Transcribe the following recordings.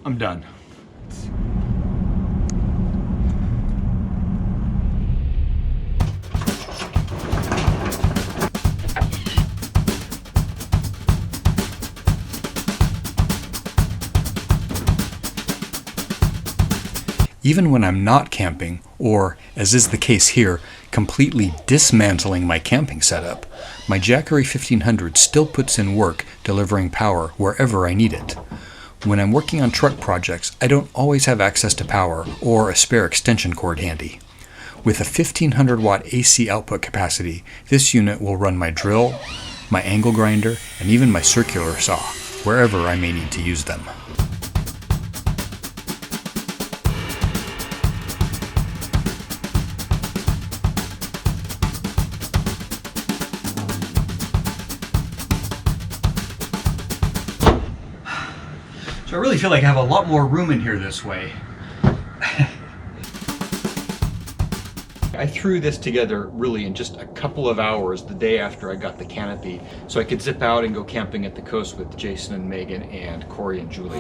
I'm done. Even when I'm not camping, or, as is the case here, completely dismantling my camping setup, my Jackery 1500 still puts in work delivering power wherever I need it. When I'm working on truck projects, I don't always have access to power or a spare extension cord handy. With a 1500 watt AC output capacity, this unit will run my drill, my angle grinder, and even my circular saw, wherever I may need to use them. So I really feel like I have a lot more room in here this way. I threw this together really in just a couple of hours the day after I got the canopy, so I could zip out and go camping at the coast with Jason and Megan and Corey and Julie.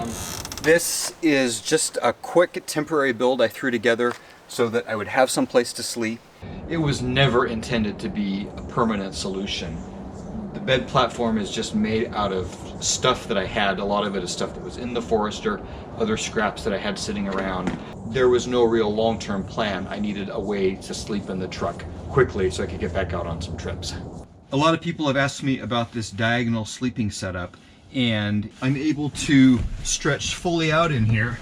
This is just a quick temporary build I threw together so that I would have some place to sleep. It was never intended to be a permanent solution. The bed platform is just made out of stuff that I had. A lot of it is stuff that was in the Forester, other scraps that I had sitting around. There was no real long-term plan. I needed a way to sleep in the truck quickly so I could get back out on some trips. A lot of people have asked me about this diagonal sleeping setup, and I'm able to stretch fully out in here.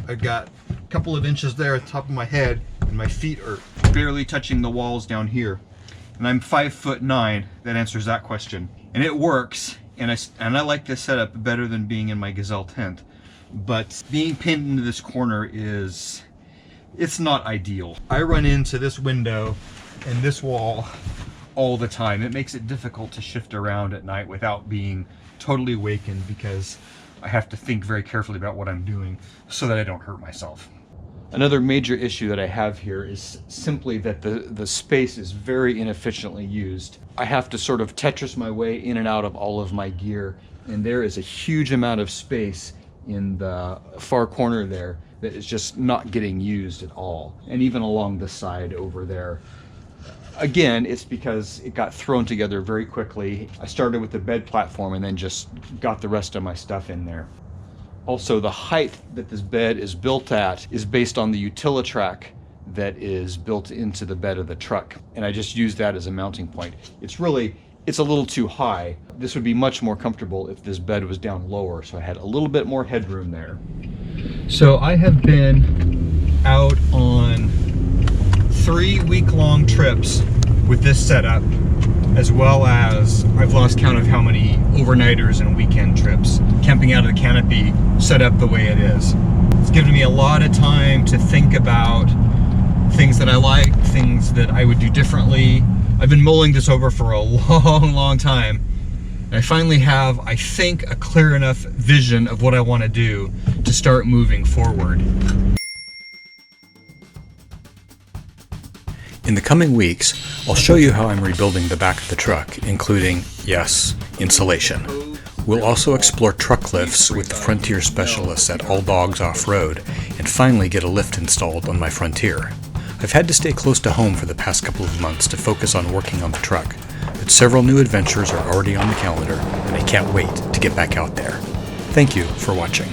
I've got a couple of inches there at the top of my head, and my feet are barely touching the walls down here. And I'm 5'9". That answers that question. And it works, and I like this setup better than being in my Gazelle tent. But being pinned into this corner it's not ideal. I run into this window and this wall all the time. It makes it difficult to shift around at night without being totally awakened, because I have to think very carefully about what I'm doing so that I don't hurt myself. Another major issue that I have here is simply that the space is very inefficiently used. I have to sort of Tetris my way in and out of all of my gear, and there is a huge amount of space in the far corner there that is just not getting used at all. And even along the side over there. Again, it's because it got thrown together very quickly. I started with the bed platform and then just got the rest of my stuff in there. Also, the height that this bed is built at is based on the Utilitrack that is built into the bed of the truck. And I just use that as a mounting point. It's a little too high. This would be much more comfortable if this bed was down lower, so I had a little bit more headroom there. So I have been out on 3 week-long trips with this setup, as well as I've lost count of how many overnighters and weekend trips, camping out of the canopy set up the way it is. It's given me a lot of time to think about things that I like, things that I would do differently. I've been mulling this over for a long time, and I finally have, I think, a clear enough vision of what I want to do to start moving forward. In the coming weeks, I'll show you how I'm rebuilding the back of the truck, including, yes, insulation. We'll also explore truck lifts with the Frontier specialists at All Dogs Off-Road, and finally get a lift installed on my Frontier. I've had to stay close to home for the past couple of months to focus on working on the truck, but several new adventures are already on the calendar, and I can't wait to get back out there. Thank you for watching.